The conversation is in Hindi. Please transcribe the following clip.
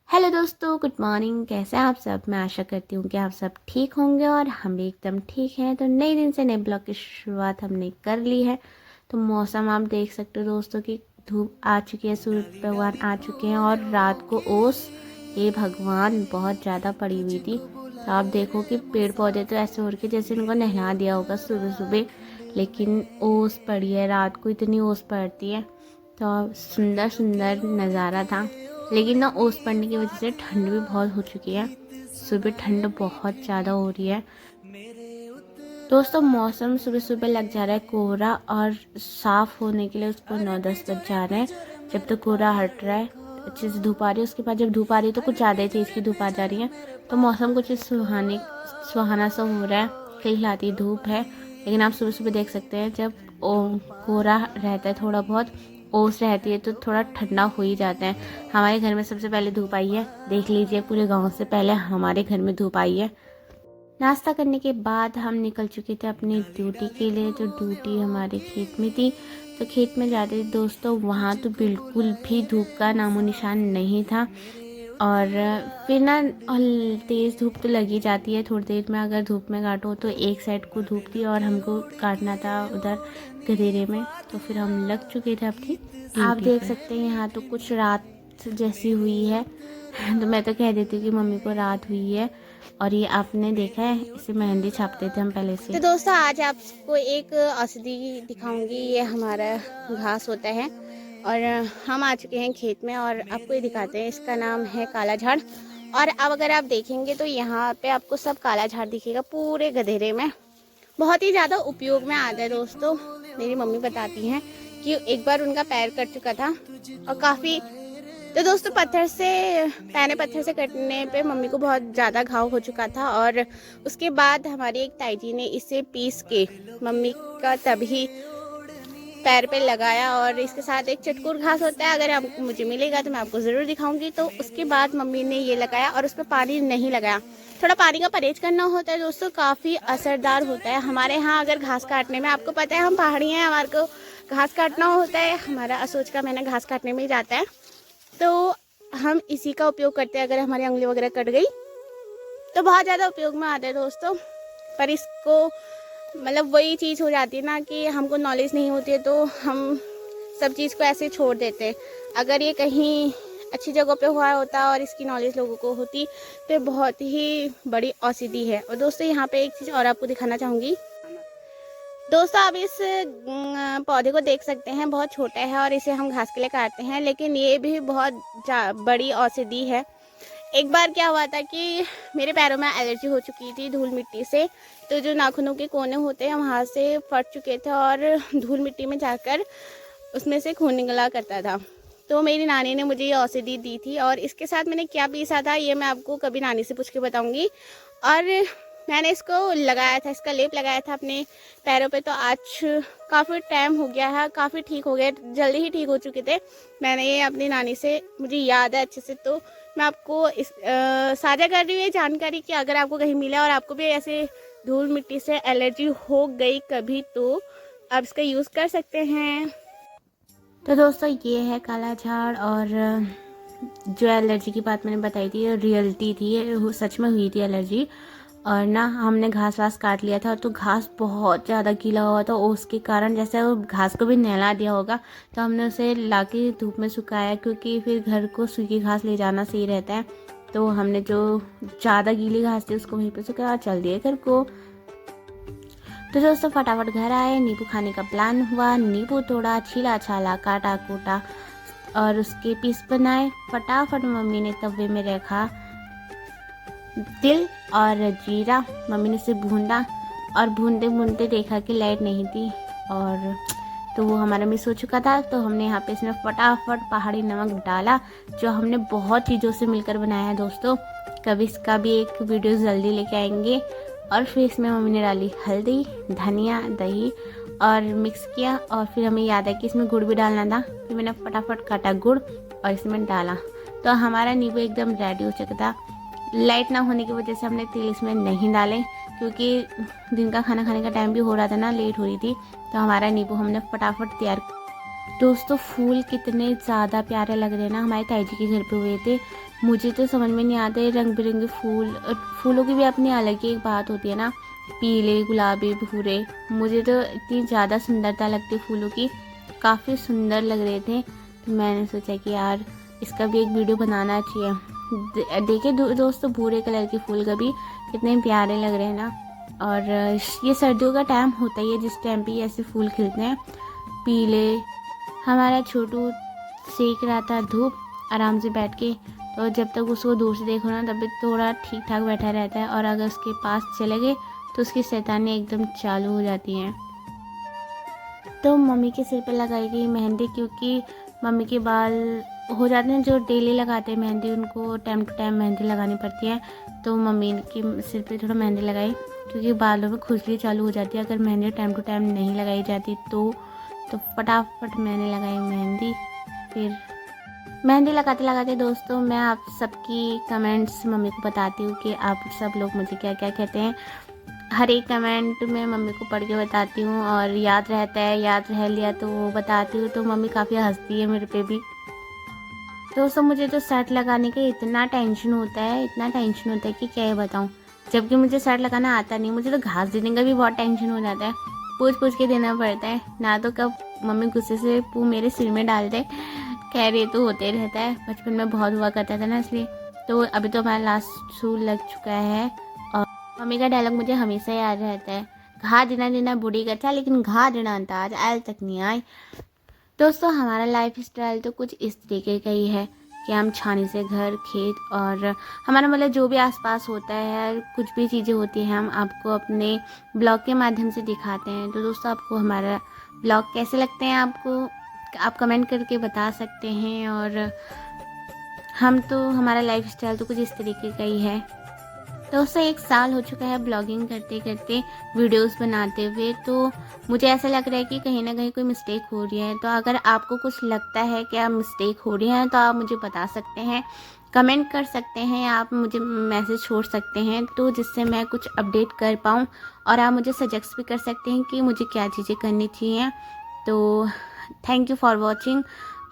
हेलो दोस्तों, गुड मॉर्निंग। कैसे हैं आप सब? मैं आशा करती हूँ कि आप सब ठीक होंगे और हम भी एकदम ठीक हैं। तो नए दिन से नए ब्लॉग की शुरुआत हमने कर ली है। तो मौसम आप देख सकते हो दोस्तों कि धूप आ चुकी है, सूरज भगवान आ चुके हैं और रात को ओस ये भगवान बहुत ज़्यादा पड़ी हुई थी। तो आप देखो कि पेड़ पौधे तो ऐसे हो रखे जैसे उनको नहला दिया होगा सुबह सुबह, लेकिन ओस पड़ी है। रात को इतनी ओस पड़ती है तो सुंदर सुंदर नज़ारा था। लेकिन ना ओस पड़ने की वजह से ठंड भी बहुत हो चुकी है। सुबह ठंड बहुत ज़्यादा हो रही है दोस्तों। मौसम सुबह सुबह लग जा रहा है कोहरा और साफ़ होने के लिए उसको 9-10 बज जा रहे हैं। जब तक कोहरा हट रहा है अच्छे से धूप आ रही है, उसके बाद जब धूप आ रही है तो कुछ ज़्यादा ही तेज़ की धूप आ जा रही है। तो मौसम कुछ सुहाना सा हो रहा है, खिलखिलाती धूप है। लेकिन आप सुबह सुबह देख सकते हैं जब कोहरा रहता है, थोड़ा बहुत ओस रहती है तो थोड़ा ठंडा हो ही जाता है। हमारे घर में सबसे पहले धूप आई है, देख लीजिए पूरे गांव से पहले हमारे घर में धूप आई है। नाश्ता करने के बाद हम निकल चुके थे अपनी ड्यूटी के लिए। जो ड्यूटी हमारे खेत में थी, तो खेत में जाते दोस्तों वहाँ तो बिल्कुल भी धूप का नामो निशान नहीं था। और फिर ना तेज़ धूप तो लगी जाती है थोड़ी देर में, अगर धूप में काटो तो एक साइड को धूप थी और हमको काटना था उधर गधेरे में। तो फिर हम लग चुके थे अपनी। आप देख सकते हैं यहाँ तो कुछ रात जैसी हुई है। तो मैं तो कह देती हूँ कि मम्मी को रात हुई है। और ये आपने देखा है, इसे मेहंदी छापते थे हम पहले से। तो दोस्तों आज आपको एक औषधि दिखाऊंगी। ये हमारा घास होता है और हम आ चुके हैं खेत में और आपको ये दिखाते हैं। इसका नाम है काला झाड़। और अब अगर आप देखेंगे तो यहाँ पे आपको सब काला झाड़ दिखेगा पूरे गधेरे में। बहुत ही ज़्यादा उपयोग में आता है दोस्तों। मेरी मम्मी बताती हैं कि एक बार उनका पैर कट चुका था और काफ़ी, तो दोस्तों पैने पत्थर से कटने पे मम्मी को बहुत ज़्यादा घाव हो चुका था। और उसके बाद हमारी एक ताई जी ने इसे पीस के मम्मी का तभी पैर पे लगाया। और इसके साथ एक चटकुर घास होता है, अगर आपको मुझे मिलेगा तो मैं आपको ज़रूर दिखाऊंगी। तो उसके बाद मम्मी ने ये लगाया और उस पर पानी नहीं लगाया। थोड़ा पानी का परहेज करना होता है दोस्तों, काफ़ी असरदार होता है। हमारे यहाँ अगर घास काटने में, आपको पता है हम पहाड़ी हैं, हमारे को घास काटना होता है, हमारा असोच का महीना घास काटने में ही जाता है। तो हम इसी का उपयोग करते हैं। अगर हमारी उंगली वगैरह कट गई तो बहुत ज़्यादा उपयोग में आता है दोस्तों। पर इसको मतलब वही चीज़ हो जाती है ना कि हमको नॉलेज नहीं होती है तो हम सब चीज़ को ऐसे छोड़ देते हैं। अगर ये कहीं अच्छी जगह पे हुआ होता और इसकी नॉलेज लोगों को होती तो बहुत ही बड़ी औषधि है। और दोस्तों यहाँ पे एक चीज़ और आपको दिखाना चाहूँगी। दोस्तों आप इस पौधे को देख सकते हैं, बहुत छोटा है और इसे हम घास के लिए काटते हैं, लेकिन ये भी बहुत बड़ी औषधि है। एक बार क्या हुआ था कि मेरे पैरों में एलर्जी हो चुकी थी धूल मिट्टी से। तो जो नाखूनों के कोने होते हैं वहाँ से फट चुके थे और धूल मिट्टी में जाकर उसमें से खून निकला करता था। तो मेरी नानी ने मुझे ये औषधि दी थी और इसके साथ मैंने क्या पीसा था ये मैं आपको कभी नानी से पूछ के बताऊँगी। और मैंने इसको लगाया था, इसका लेप लगाया था अपने पैरों पे। तो आज काफ़ी टाइम हो गया है, काफ़ी ठीक हो गया, जल्दी ही ठीक हो चुके थे। मैंने ये अपनी नानी से, मुझे याद है अच्छे से, तो मैं आपको इस साझा कर रही हूँ ये जानकारी कि अगर आपको कहीं मिला और आपको भी ऐसे धूल मिट्टी से एलर्जी हो गई कभी तो आप इसका यूज़ कर सकते हैं। तो दोस्तों ये है काला झाड़। और जो एलर्जी की बात मैंने बताई थी रियलिटी थी, सच में हुई थी एलर्जी। और ना हमने घास वास काट लिया था तो घास बहुत ज़्यादा गीला हुआ था, उसके कारण जैसे वो घास को भी नहला दिया होगा। तो हमने उसे लाके धूप में सुखाया, क्योंकि फिर घर को सूखी घास ले जाना सही रहता है। तो हमने जो ज़्यादा गीली घास थी उसको वहीं पे सुखाया और चल दिए घर को। तो दोस्तों फटाफट घर आए, नींबू खाने का प्लान हुआ। नींबू तोड़ा, छीला छाला, काटा कूटा और उसके पीस बनाए। फटाफट मम्मी ने तवे में रखा तिल और जीरा, मम्मी ने उसे भूना और भूनते भूनते देखा कि लाइट नहीं थी और तो वो हमारा मिस हो चुका था। तो हमने यहाँ पे इसमें फटाफट पहाड़ी नमक डाला, जो हमने बहुत चीज़ों से मिलकर बनाया है दोस्तों। कभी इसका भी एक वीडियो जल्दी लेके आएंगे। और फिर इसमें मम्मी ने डाली हल्दी, धनिया, दही और मिक्स किया। और फिर हमें याद है कि इसमें गुड़ भी डालना था, फिर मैंने फटाफट काटा गुड़ और इसमें डाला। तो हमारा नींबू एकदम रेडी हो चुका था। लाइट ना होने की वजह से हमने तेल इसमें नहीं डाले, क्योंकि दिन का खाना खाने का टाइम भी हो रहा था ना, लेट हो रही थी। तो हमारा नींबू हमने फटाफट दोस्तों फूल कितने ज़्यादा प्यारे लग रहे हैं ना, हमारे ताई जी के घर पे हुए थे। मुझे तो समझ में नहीं आते रंग बिरंगे फूलों की भी अपनी अलग ही एक बात होती है ना, पीले, गुलाबी, भूरे। मुझे तो इतनी ज़्यादा सुंदरता लगती फूलों की, काफ़ी सुंदर लग रहे थे। तो मैंने सोचा कि यार इसका भी एक वीडियो बनाना चाहिए। देखिए दोस्तों, भूरे कलर के फूल कभी कितने प्यारे लग रहे हैं ना। और ये सर्दियों का टाइम होता ही है जिस टाइम पे ऐसे फूल खिलते हैं पीले। हमारा छोटू सेक रहा था धूप आराम से बैठ के, तो जब तक उसको दूर से देखो ना तब थोड़ा ठीक ठाक बैठा रहता है, और अगर उसके पास चले गए तो उसकी शैतानी एकदम चालू हो जाती है। तो मम्मी के सिर पे लगाई गई मेहंदी, क्योंकि मम्मी के बाल हो जाते हैं जो डेली लगाते हैं मेहंदी, उनको टाइम टू टाइम मेहंदी लगानी पड़ती है। तो मम्मी के सिर पे थोड़ा मेहंदी लगाई, क्योंकि बालों में खुजली चालू हो जाती है अगर मेहंदी टाइम टू टाइम नहीं लगाई जाती तो फटाफट मैंने लगाई मेहंदी। फिर मेहंदी लगाते लगाते दोस्तों मैं आप सबकी कमेंट्स मम्मी को बताती हूँ कि आप सब लोग मुझे क्या क्या कहते हैं। हर एक कमेंट में मम्मी को पढ़ के बताती हूँ, और याद रहता है, याद रह लिया तो वो बताती हूँ, तो मम्मी काफ़ी हंसती है मेरे पे भी। दोस्तों मुझे तो शर्ट लगाने का इतना टेंशन होता है कि क्या बताऊँ। जबकि मुझे शर्ट लगाना आता नहीं, मुझे तो घास देने का भी बहुत टेंशन हो जाता है, पूछ के देना पड़ता है। ना तो कब मम्मी गुस्से से पू मेरे सिर में डाल दे, खैर ये तो होते रहता है, बचपन में बहुत हुआ करता था ना इसलिए। तो अभी तो हमारा लास्ट शू लग चुका है, और मम्मी का डायलॉग मुझे हमेशा याद रहता है, घा देना देना बूढ़ी का था लेकिन घा देना अंदाज आयल तक नहीं आई। दोस्तों हमारा लाइफ स्टाइल तो कुछ इस तरीके का ही है कि हम छानी से घर, खेत और हमारा मतलब जो भी आसपास होता है, कुछ भी चीज़ें होती हैं, हम आपको अपने ब्लॉग के माध्यम से दिखाते हैं। तो दोस्तों आपको हमारा ब्लॉग कैसे लगते हैं आप कमेंट करके बता सकते हैं। और हमारा लाइफ स्टाइल तो कुछ इस तरीके का ही है। दोस्तों 1 साल हो चुका है ब्लॉगिंग करते करते, वीडियोस बनाते हुए। तो मुझे ऐसा लग रहा है कि कहीं ना कहीं कोई मिस्टेक हो रही है। तो अगर आपको कुछ लगता है कि आप मिस्टेक हो रही है तो आप मुझे बता सकते हैं, कमेंट कर सकते हैं, आप मुझे मैसेज छोड़ सकते हैं, तो जिससे मैं कुछ अपडेट कर पाऊँ। और आप मुझे सजेस्ट भी कर सकते हैं कि मुझे क्या चीज़ें करनी चाहिए। तो थैंक यू फॉर वॉचिंग।